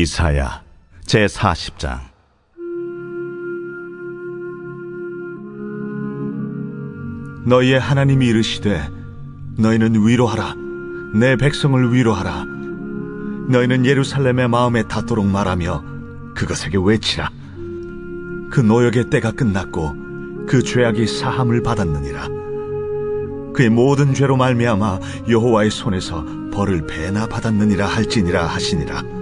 이사야 제40장. 너희의 하나님이 이르시되 너희는 위로하라. 내 백성을 위로하라. 너희는 예루살렘의 마음에 닿도록 말하며 그것에게 외치라. 그 노역의 때가 끝났고 그 죄악이 사함을 받았느니라. 그의 모든 죄로 말미암아 여호와의 손에서 벌을 배나 받았느니라 할지니라 하시니라.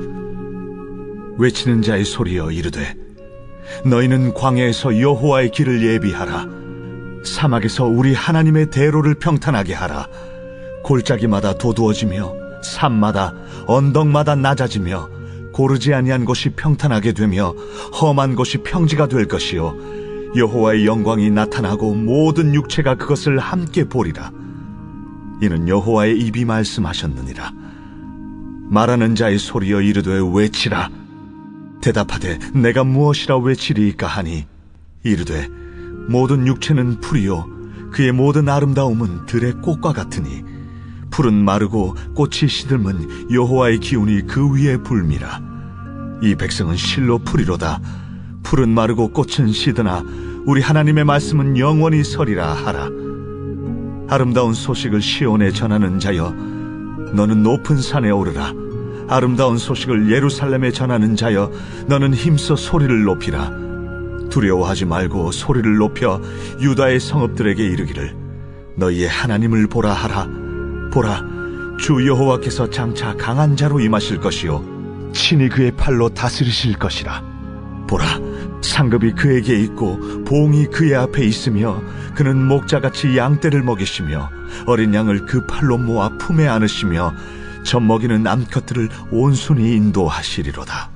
외치는 자의 소리여 이르되 너희는 광야에서 여호와의 길을 예비하라. 사막에서 우리 하나님의 대로를 평탄하게 하라. 골짜기마다 도두어지며 산마다 언덕마다 낮아지며 고르지 아니한 곳이 평탄하게 되며 험한 곳이 평지가 될 것이요 여호와의 영광이 나타나고 모든 육체가 그것을 함께 보리라. 이는 여호와의 입이 말씀하셨느니라. 말하는 자의 소리여 이르되 외치라. 대답하되 내가 무엇이라 외치리이까 하니 이르되 모든 육체는 풀이요 그의 모든 아름다움은 들의 꽃과 같으니 풀은 마르고 꽃이 시들면 여호와의 기운이 그 위에 불미라. 이 백성은 실로 풀이로다. 풀은 마르고 꽃은 시드나 우리 하나님의 말씀은 영원히 서리라 하라. 아름다운 소식을 시온에 전하는 자여 너는 높은 산에 오르라. 아름다운 소식을 예루살렘에 전하는 자여 너는 힘써 소리를 높이라. 두려워하지 말고 소리를 높여 유다의 성읍들에게 이르기를 너희의 하나님을 보라 하라. 보라, 주 여호와께서 장차 강한 자로 임하실 것이요 친히 그의 팔로 다스리실 것이라. 보라, 상급이 그에게 있고 봉이 그의 앞에 있으며 그는 목자같이 양떼를 먹이시며 어린 양을 그 팔로 모아 품에 안으시며 젖 먹이는 암컷들을 온순히 인도하시리로다.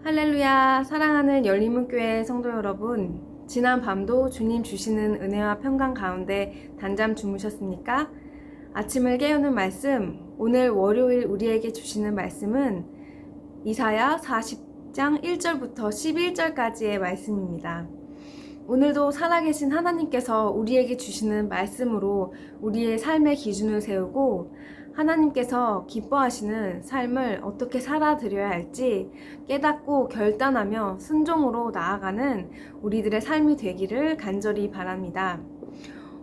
할렐루야. 사랑하는 열린문교회 성도 여러분, 지난 밤도 주님 주시는 은혜와 평강 가운데 단잠 주무셨습니까? 아침을 깨우는 말씀, 오늘 월요일 우리에게 주시는 말씀은 이사야 40장 1절부터 11절까지의 말씀입니다. 오늘도 살아계신 하나님께서 우리에게 주시는 말씀으로 우리의 삶의 기준을 세우고 하나님께서 기뻐하시는 삶을 어떻게 살아드려야 할지 깨닫고 결단하며 순종으로 나아가는 우리들의 삶이 되기를 간절히 바랍니다.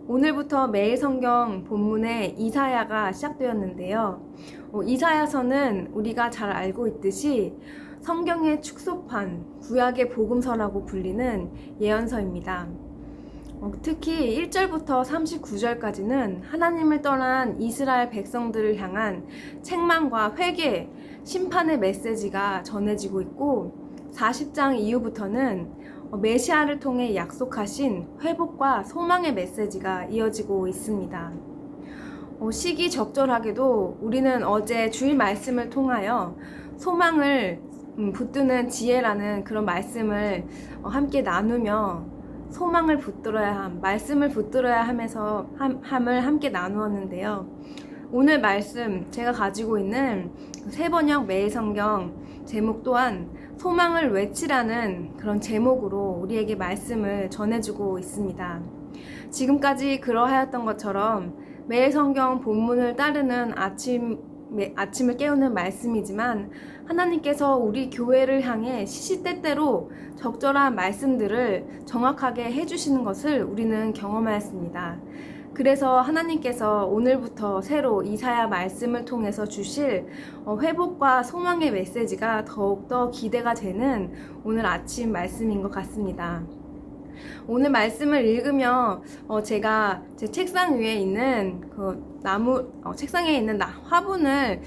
오늘부터 매일 성경 본문의 이사야가 시작되었는데요. 이사야서는 우리가 잘 알고 있듯이 성경의 축소판, 구약의 복음서라고 불리는 예언서입니다. 특히 1절부터 39절까지는 하나님을 떠난 이스라엘 백성들을 향한 책망과 회개, 심판의 메시지가 전해지고 있고 40장 이후부터는 메시아를 통해 약속하신 회복과 소망의 메시지가 이어지고 있습니다. 시기적절하게도 우리는 어제 주일 말씀을 통하여 소망을 붙드는 지혜라는 그런 말씀을 함께 나누며 소망을 붙들어야 함, 말씀을 붙들어야 함을 함께 나누었는데요. 오늘 말씀, 제가 가지고 있는 새번역 매일 성경 제목 또한 소망을 외치라는 그런 제목으로 우리에게 말씀을 전해주고 있습니다. 지금까지 그러하였던 것처럼 매일 성경 본문을 따르는 아침을 깨우는 말씀이지만 하나님께서 우리 교회를 향해 시시때때로 적절한 말씀들을 정확하게 해주시는 것을 우리는 경험하였습니다. 그래서 하나님께서 오늘부터 새로 이사야 말씀을 통해서 주실 회복과 소망의 메시지가 더욱더 기대가 되는 오늘 아침 말씀인 것 같습니다. 오늘 말씀을 읽으며 제가 제 책상 위에 있는 책상에 있는 화분을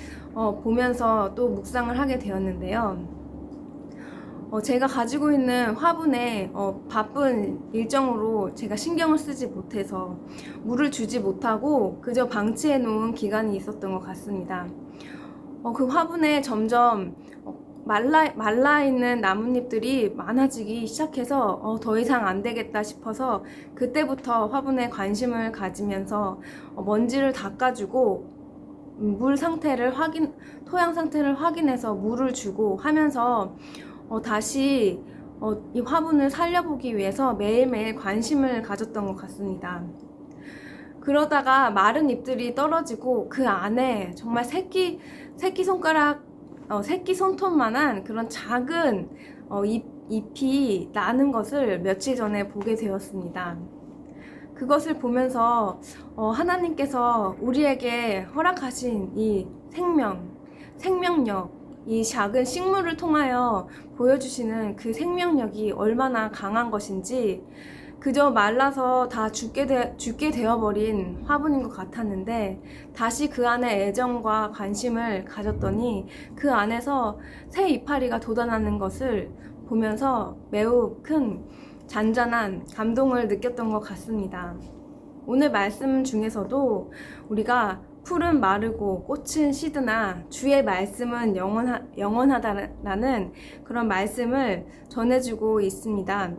보면서 또 묵상을 하게 되었는데요. 제가 가지고 있는 화분에 바쁜 일정으로 제가 신경을 쓰지 못해서 물을 주지 못하고 그저 방치해 놓은 기간이 있었던 것 같습니다. 그 화분에 점점 말라있는 나뭇잎들이 많아지기 시작해서 더 이상 안 되겠다 싶어서 그때부터 화분에 관심을 가지면서 먼지를 닦아주고 토양 상태를 확인해서 물을 주고 하면서 다시 이 화분을 살려보기 위해서 매일매일 관심을 가졌던 것 같습니다. 그러다가 마른 잎들이 떨어지고 그 안에 정말 새끼손가락 새끼 손톱만한 그런 작은 잎이 나는 것을 며칠 전에 보게 되었습니다. 그것을 보면서 하나님께서 우리에게 허락하신 이 생명력, 이 작은 식물을 통하여 보여주시는 그 생명력이 얼마나 강한 것인지, 그저 말라서 다 죽게 되어버린 화분인 것 같았는데, 다시 그 안에 애정과 관심을 가졌더니 그 안에서 새 이파리가 돋아나는 것을 보면서 매우 큰 잔잔한 감동을 느꼈던 것 같습니다. 오늘 말씀 중에서도 우리가 풀은 마르고 꽃은 시드나 주의 말씀은 영원하다라는 그런 말씀을 전해주고 있습니다.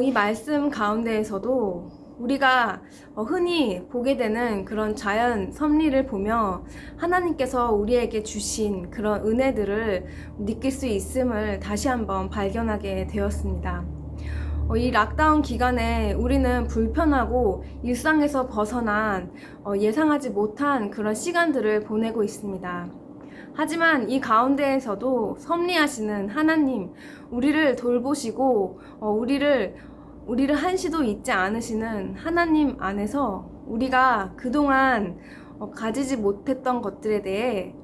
이 말씀 가운데에서도 우리가 흔히 보게 되는 그런 자연 섭리를 보며 하나님께서 우리에게 주신 그런 은혜들을 느낄 수 있음을 다시 한번 발견하게 되었습니다. 이 락다운 기간에 우리는 불편하고 일상에서 벗어난 예상하지 못한 그런 시간들을 보내고 있습니다. 하지만 이 가운데에서도 섭리하시는 하나님, 우리를 돌보시고 우리를 한시도 잊지 않으시는 하나님 안에서 우리가 그동안 가지지 못했던 것들에 대해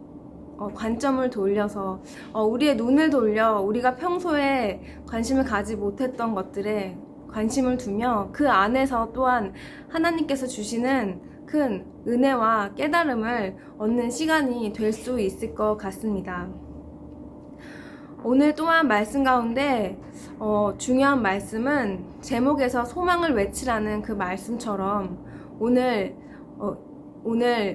관점을 돌려서 우리의 눈을 돌려 우리가 평소에 관심을 가지 못했던 것들에 관심을 두며 그 안에서 또한 하나님께서 주시는 큰 은혜와 깨달음을 얻는 시간이 될 수 있을 것 같습니다. 오늘 또한 말씀 가운데 중요한 말씀은 제목에서 소망을 외치라는 그 말씀처럼 오늘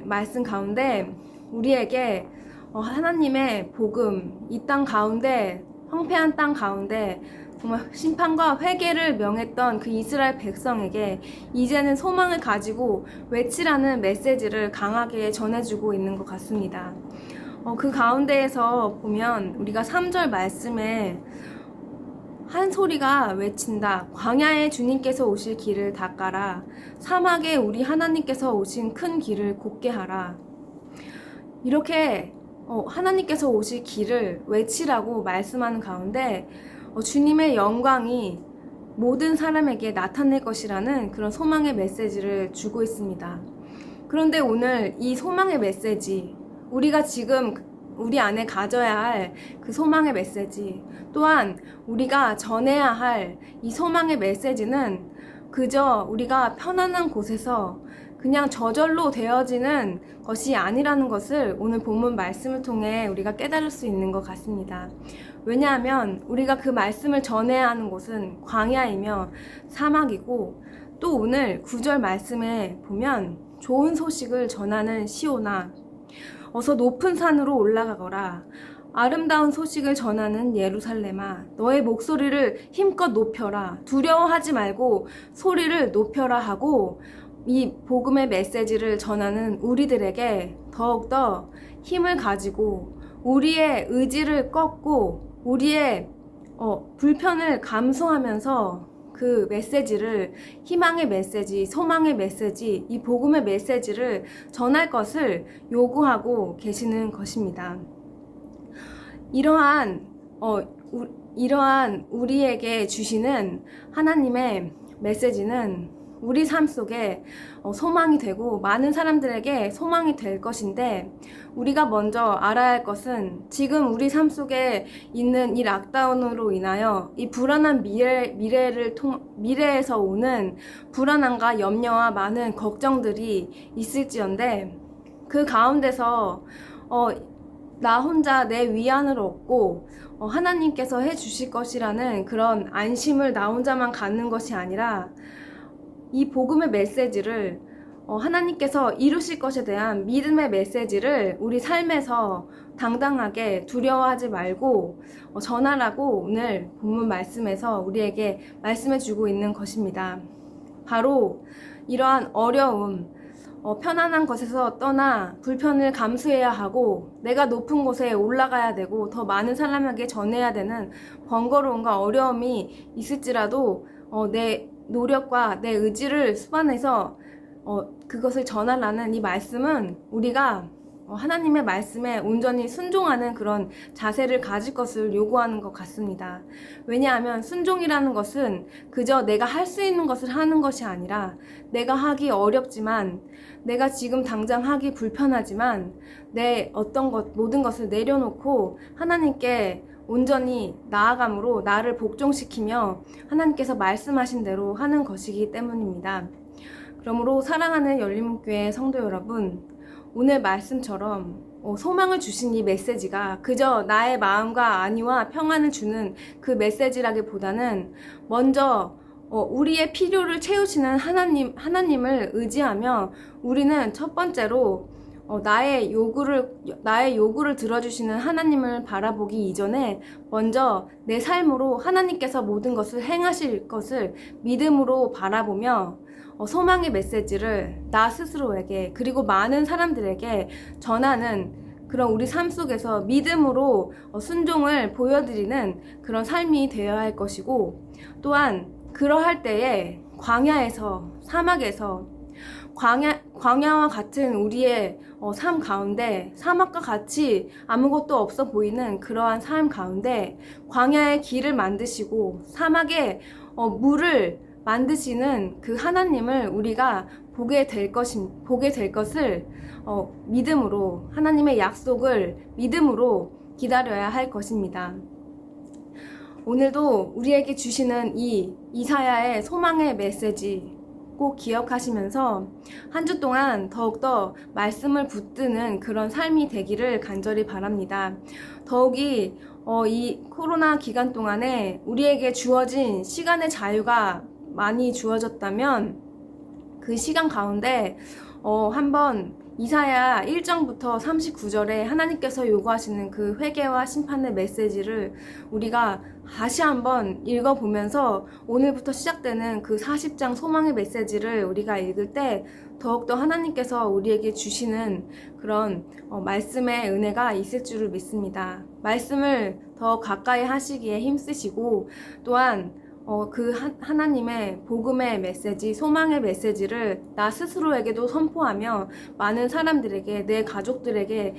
말씀 가운데 우리에게 하나님의 복음, 이 땅 가운데, 황폐한 땅 가운데 정말 심판과 회개를 명했던 그 이스라엘 백성에게 이제는 소망을 가지고 외치라는 메시지를 강하게 전해주고 있는 것 같습니다. 그 가운데에서 보면 우리가 3절 말씀에 한 소리가 외친다. 광야에 주님께서 오실 길을 닦아라. 사막에 우리 하나님께서 오신 큰 길을 곧게 하라. 이렇게 하나님께서 오실 길을 외치라고 말씀하는 가운데 주님의 영광이 모든 사람에게 나타낼 것이라는 그런 소망의 메시지를 주고 있습니다. 그런데 오늘 이 소망의 메시지, 우리가 지금 우리 안에 가져야 할 그 소망의 메시지, 또한 우리가 전해야 할 이 소망의 메시지는 그저 우리가 편안한 곳에서 그냥 저절로 되어지는 것이 아니라는 것을 오늘 본문 말씀을 통해 우리가 깨달을 수 있는 것 같습니다. 왜냐하면 우리가 그 말씀을 전해야 하는 곳은 광야이며 사막이고, 또 오늘 9절 말씀에 보면 좋은 소식을 전하는 시온아, 어서 높은 산으로 올라가거라. 아름다운 소식을 전하는 예루살렘아, 너의 목소리를 힘껏 높여라. 두려워하지 말고 소리를 높여라 하고, 이 복음의 메시지를 전하는 우리들에게 더욱더 힘을 가지고 우리의 의지를 꺾고 우리의 불편을 감수하면서 그 메시지를, 희망의 메시지, 소망의 메시지, 이 복음의 메시지를 전할 것을 요구하고 계시는 것입니다. 이러한 우리에게 주시는 하나님의 메시지는 우리 삶 속에 소망이 되고 많은 사람들에게 소망이 될 것인데, 우리가 먼저 알아야 할 것은 지금 우리 삶 속에 있는 이 락다운으로 인하여 이 불안한 미래에서 오는 불안함과 염려와 많은 걱정들이 있을지언데, 그 가운데서 나 혼자 내 위안을 얻고 하나님께서 해주실 것이라는 그런 안심을 나 혼자만 갖는 것이 아니라, 이 복음의 메시지를 하나님께서 이루실 것에 대한 믿음의 메시지를 우리 삶에서 당당하게 두려워하지 말고 전하라고 오늘 본문 말씀에서 우리에게 말씀해 주고 있는 것입니다. 바로 이러한 어려움, 편안한 것에서 떠나 불편을 감수해야 하고 내가 높은 곳에 올라가야 되고 더 많은 사람에게 전해야 되는 번거로움과 어려움이 있을지라도 내 노력과 내 의지를 수반해서 그것을 전하라는 이 말씀은 우리가 하나님의 말씀에 온전히 순종하는 그런 자세를 가질 것을 요구하는 것 같습니다. 왜냐하면 순종이라는 것은 그저 내가 할 수 있는 것을 하는 것이 아니라 내가 하기 어렵지만 내가 지금 당장 하기 불편하지만 내 모든 것을 내려놓고 하나님께 온전히 나아감으로 나를 복종시키며 하나님께서 말씀하신 대로 하는 것이기 때문입니다. 그러므로 사랑하는 열린문교회 성도 여러분, 오늘 말씀처럼 소망을 주신 이 메시지가 그저 나의 마음과 안위와 평안을 주는 그 메시지라기보다는 먼저 우리의 필요를 채우시는 하나님을 의지하며 우리는 첫 번째로 나의 요구를 들어주시는 하나님을 바라보기 이전에 먼저 내 삶으로 하나님께서 모든 것을 행하실 것을 믿음으로 바라보며 소망의 메시지를 나 스스로에게 그리고 많은 사람들에게 전하는 그런 우리 삶 속에서 믿음으로 순종을 보여드리는 그런 삶이 되어야 할 것이고, 또한 그러할 때에 광야에서 사막에서 광야와 같은 우리의 삶 가운데 사막과 같이 아무것도 없어 보이는 그러한 삶 가운데 광야의 길을 만드시고 사막에 물을 만드시는 그 하나님을 우리가 보게 될 것을 믿음으로, 하나님의 약속을 믿음으로 기다려야 할 것입니다. 오늘도 우리에게 주시는 이 이사야의 소망의 메시지 꼭 기억하시면서 한 주 동안 더욱더 말씀을 붙드는 그런 삶이 되기를 간절히 바랍니다. 더욱이 이 코로나 기간 동안에 우리에게 주어진 시간의 자유가 많이 주어졌다면 그 시간 가운데 한번 이사야 1장부터 39절에 하나님께서 요구하시는 그 회개와 심판의 메시지를 우리가 다시 한번 읽어보면서 오늘부터 시작되는 그 40장 소망의 메시지를 우리가 읽을 때 더욱더 하나님께서 우리에게 주시는 그런 말씀의 은혜가 있을 줄을 믿습니다. 말씀을 더 가까이 하시기에 힘쓰시고, 또한 하나님의 복음의 메시지, 소망의 메시지를 나 스스로에게도 선포하며 많은 사람들에게, 내 가족들에게,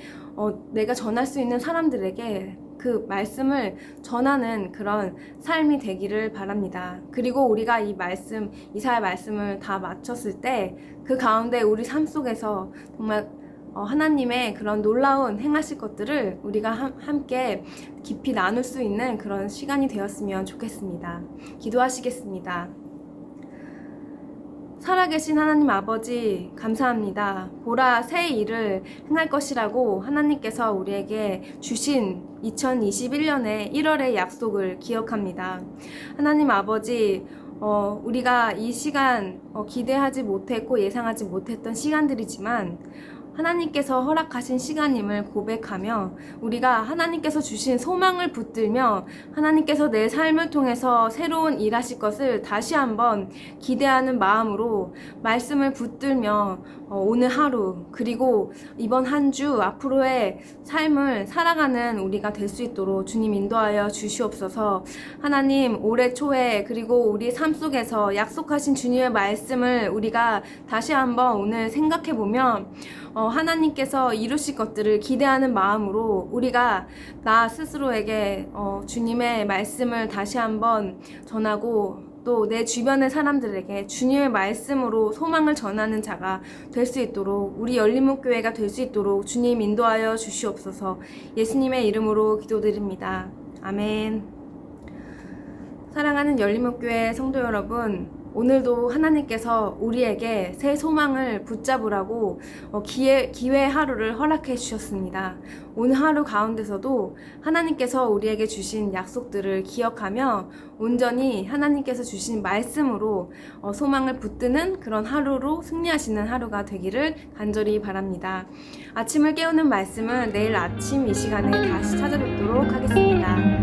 내가 전할 수 있는 사람들에게 그 말씀을 전하는 그런 삶이 되기를 바랍니다. 그리고 우리가 이사야 말씀을 다 마쳤을 때 그 가운데 우리 삶 속에서 정말 하나님의 그런 놀라운 행하실 것들을 우리가 함께 깊이 나눌 수 있는 그런 시간이 되었으면 좋겠습니다. 기도하시겠습니다. 살아계신 하나님 아버지, 감사합니다. 보라, 새 일을 행할 것이라고 하나님께서 우리에게 주신 2021년의 1월의 약속을 기억합니다. 하나님 아버지, 우리가 이 시간 기대하지 못했고 예상하지 못했던 시간들이지만 하나님께서 허락하신 시간임을 고백하며 우리가 하나님께서 주신 소망을 붙들며 하나님께서 내 삶을 통해서 새로운 일하실 것을 다시 한번 기대하는 마음으로 말씀을 붙들며 오늘 하루 그리고 이번 한 주 앞으로의 삶을 살아가는 우리가 될 수 있도록 주님 인도하여 주시옵소서. 하나님, 올해 초에 그리고 우리 삶 속에서 약속하신 주님의 말씀을 우리가 다시 한번 오늘 생각해보며 하나님께서 이루실 것들을 기대하는 마음으로 우리가 나 스스로에게 주님의 말씀을 다시 한번 전하고 또 내 주변의 사람들에게 주님의 말씀으로 소망을 전하는 자가 될 수 있도록, 우리 열린목교회가 될 수 있도록 주님 인도하여 주시옵소서. 예수님의 이름으로 기도드립니다. 아멘. 사랑하는 열린목교회 성도 여러분, 오늘도 하나님께서 우리에게 새 소망을 붙잡으라고 기회 하루를 허락해 주셨습니다. 오늘 하루 가운데서도 하나님께서 우리에게 주신 약속들을 기억하며 온전히 하나님께서 주신 말씀으로 소망을 붙드는 그런 하루로 승리하시는 하루가 되기를 간절히 바랍니다. 아침을 깨우는 말씀은 내일 아침 이 시간에 다시 찾아뵙도록 하겠습니다.